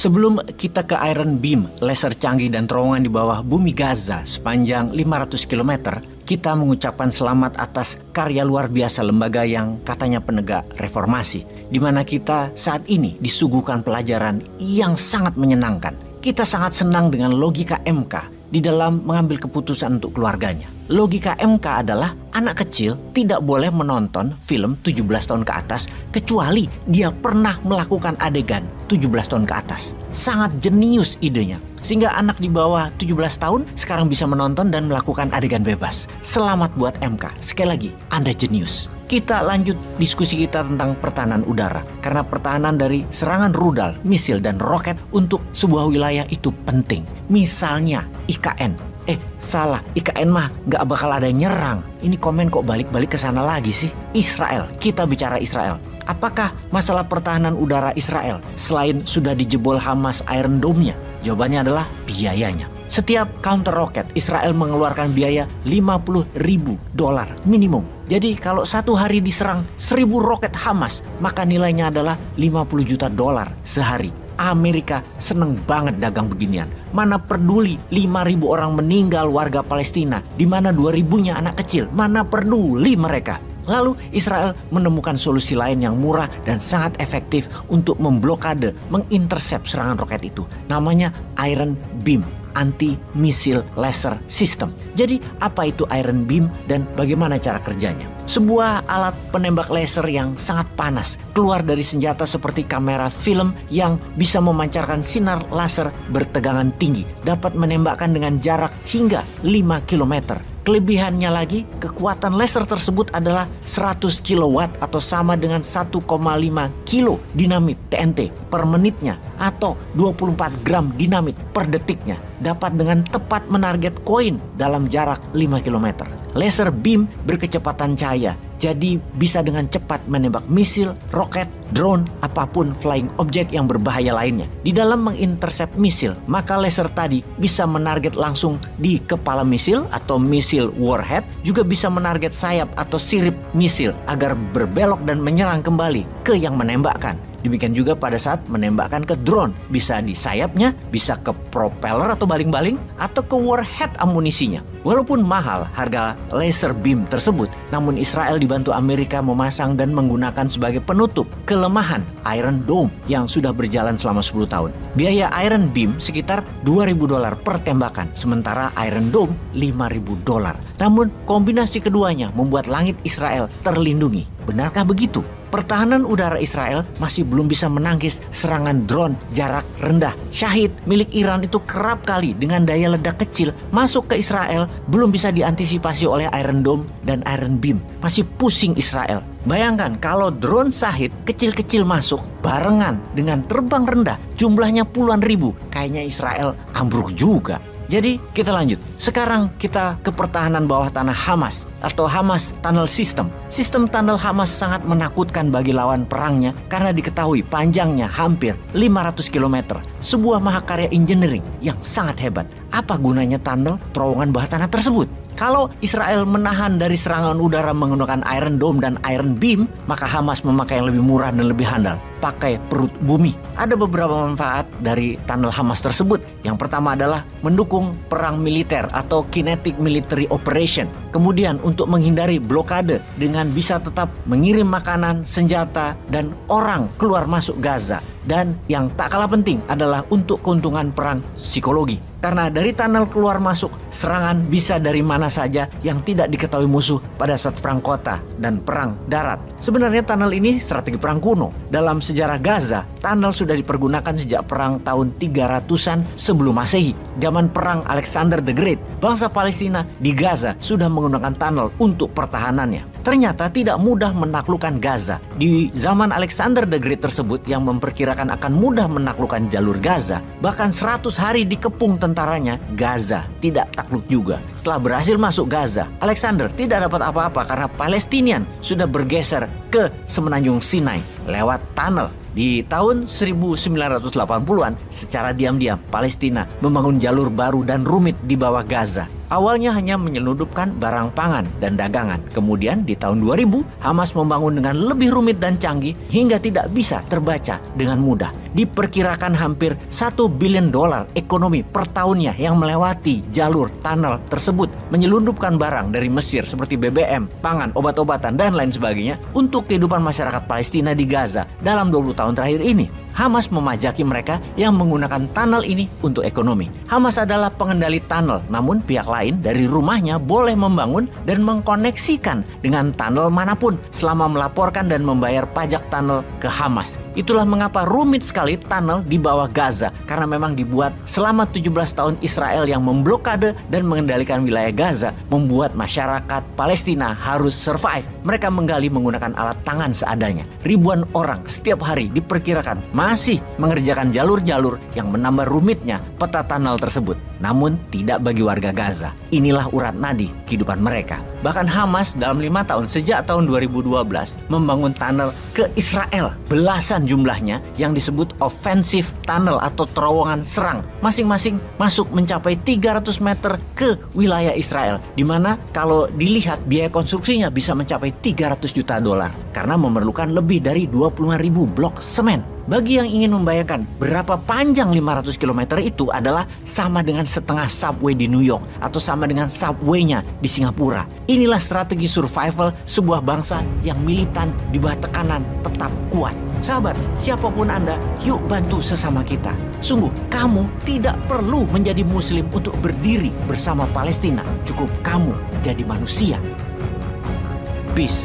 Sebelum kita ke Iron Beam, laser canggih dan terowongan di bawah bumi Gaza sepanjang 500 km, kita mengucapkan selamat atas karya luar biasa lembaga yang katanya penegak reformasi, di mana kita saat ini disuguhkan pelajaran yang sangat menyenangkan. Kita sangat senang dengan logika MK di dalam mengambil keputusan untuk keluarganya. Logika MK adalah anak kecil tidak boleh menonton film 17 tahun ke atas kecuali dia pernah melakukan adegan 17 tahun ke atas. Sangat jenius idenya. Sehingga anak di bawah 17 tahun sekarang bisa menonton dan melakukan adegan bebas. Selamat buat MK. Sekali lagi, Anda jenius. Kita lanjut diskusi kita tentang pertahanan udara. Karena pertahanan dari serangan rudal, misil, dan roket untuk sebuah wilayah itu penting. Misalnya IKN. Salah, IKN mah nggak bakal ada yang nyerang. Ini komen kok balik-balik ke sana lagi sih. Israel, kita bicara Israel. Apakah masalah pertahanan udara Israel selain sudah dijebol Hamas Iron Dome-nya? Jawabannya adalah biayanya. Setiap counter roket Israel mengeluarkan biaya $50.000 minimum. Jadi kalau satu hari diserang 1.000 roket Hamas, maka nilainya adalah $50 juta sehari. Amerika seneng banget dagang beginian. Mana peduli 5.000 orang meninggal warga Palestina, di mana 2.000-nya anak kecil. Mana peduli mereka. Lalu Israel menemukan solusi lain yang murah dan sangat efektif untuk memblokade, mengintercept serangan roket itu. Namanya Iron Beam, anti-missile laser system. Jadi apa itu Iron Beam dan bagaimana cara kerjanya? Sebuah alat penembak laser yang sangat panas keluar dari senjata seperti kamera film yang bisa memancarkan sinar laser bertegangan tinggi, dapat menembakkan dengan jarak hingga 5 km. Kelebihannya lagi, kekuatan laser tersebut adalah 100 kW atau sama dengan 1,5 kilo dinamit TNT per menitnya atau 24 gram dinamit per detiknya. Dapat dengan tepat menarget koin dalam jarak 5 km. Laser beam berkecepatan cahaya, jadi bisa dengan cepat menembak misil, roket, drone, apapun flying object yang berbahaya lainnya. Di dalam mengintercept misil, maka laser tadi bisa menarget langsung di kepala misil atau misil warhead, juga bisa menarget sayap atau sirip misil agar berbelok dan menyerang kembali ke yang menembakkan. Demikian juga pada saat menembakkan ke drone, bisa di sayapnya, bisa ke propeller atau baling-baling, atau ke warhead amunisinya. Walaupun mahal harga laser beam tersebut, namun Israel dibantu Amerika memasang dan menggunakan sebagai penutup kelemahan Iron Dome yang sudah berjalan selama 10 tahun. Biaya Iron Beam sekitar $2.000 per tembakan, sementara Iron Dome $5.000. Namun kombinasi keduanya membuat langit Israel terlindungi. Benarkah begitu? Pertahanan udara Israel masih belum bisa menangkis serangan drone jarak rendah. Syahid milik Iran itu kerap kali dengan daya ledak kecil masuk ke Israel, belum bisa diantisipasi oleh Iron Dome dan Iron Beam. Masih pusing Israel. Bayangkan kalau drone Syahid kecil-kecil masuk barengan dengan terbang rendah, jumlahnya puluhan ribu. Kayaknya Israel ambruk juga. Jadi kita lanjut. Sekarang kita ke pertahanan bawah tanah Hamas atau Hamas Tunnel System. Sistem tunnel Hamas sangat menakutkan bagi lawan perangnya karena diketahui panjangnya hampir 500 km. Sebuah mahakarya engineering yang sangat hebat. Apa gunanya tunnel terowongan bawah tanah tersebut? Kalau Israel menahan dari serangan udara menggunakan Iron Dome dan Iron Beam, maka Hamas memakai yang lebih murah dan lebih handal, pakai perut bumi. Ada beberapa manfaat dari tunnel Hamas tersebut. Yang pertama adalah mendukung perang militer atau kinetic military operation. Kemudian untuk menghindari blokade dengan bisa tetap mengirim makanan, senjata, dan orang keluar masuk Gaza. Dan yang tak kalah penting adalah untuk keuntungan perang psikologi. Karena dari tunnel keluar masuk, serangan bisa dari mana saja yang tidak diketahui musuh pada saat perang kota dan perang darat. Sebenarnya tunnel ini strategi perang kuno. Dalam sejarah Gaza, tunnel sudah dipergunakan sejak perang tahun 300-an sebelum Masehi. Zaman perang Alexander the Great, bangsa Palestina di Gaza sudah menggunakan tunnel untuk pertahanannya. Ternyata tidak mudah menaklukkan Gaza. Di zaman Alexander the Great tersebut yang memperkirakan akan mudah menaklukkan jalur Gaza, bahkan 100 hari dikepung tentaranya, Gaza tidak takluk juga. Setelah berhasil masuk Gaza, Alexander tidak dapat apa-apa karena Palestinian sudah bergeser ke semenanjung Sinai lewat tunnel. Di tahun 1980-an, secara diam-diam Palestina membangun jalur baru dan rumit di bawah Gaza. Awalnya hanya menyelundupkan barang pangan dan dagangan. Kemudian di tahun 2000, Hamas membangun dengan lebih rumit dan canggih hingga tidak bisa terbaca dengan mudah. Diperkirakan hampir $1 billion ekonomi per tahunnya yang melewati jalur tunnel tersebut, menyelundupkan barang dari Mesir seperti BBM, pangan, obat-obatan, dan lain sebagainya untuk kehidupan masyarakat Palestina di Gaza dalam 20 tahun terakhir ini. Hamas memajaki mereka yang menggunakan tunnel ini untuk ekonomi. Hamas adalah pengendali tunnel, namun pihak lain dari rumahnya boleh membangun dan mengkoneksikan dengan tunnel manapun selama melaporkan dan membayar pajak tunnel ke Hamas. Itulah mengapa rumit sekali tunnel di bawah Gaza, karena memang dibuat selama 17 tahun Israel yang memblokade dan mengendalikan wilayah Gaza, membuat masyarakat Palestina harus survive. Mereka menggali menggunakan alat tangan seadanya. Ribuan orang setiap hari diperkirakan masih mengerjakan jalur-jalur yang menambah rumitnya peta tunnel tersebut. Namun tidak bagi warga Gaza. Inilah urat nadi kehidupan mereka. Bahkan Hamas dalam 5 tahun sejak tahun 2012 membangun tunnel ke Israel. Belasan jumlahnya yang disebut offensive tunnel atau terowongan serang. Masing-masing masuk mencapai 300 meter ke wilayah Israel. Dimana kalau dilihat biaya konstruksinya bisa mencapai $300 juta karena memerlukan lebih dari 25.000 blok semen. Bagi yang ingin membayangkan berapa panjang 500 km itu adalah sama dengan setengah subway di New York atau sama dengan subway-nya di Singapura. Inilah strategi survival sebuah bangsa yang militan di bawah tekanan tetap kuat. Sahabat, siapapun Anda, yuk bantu sesama kita. Sungguh, kamu tidak perlu menjadi muslim untuk berdiri bersama Palestina. Cukup kamu jadi manusia. Peace.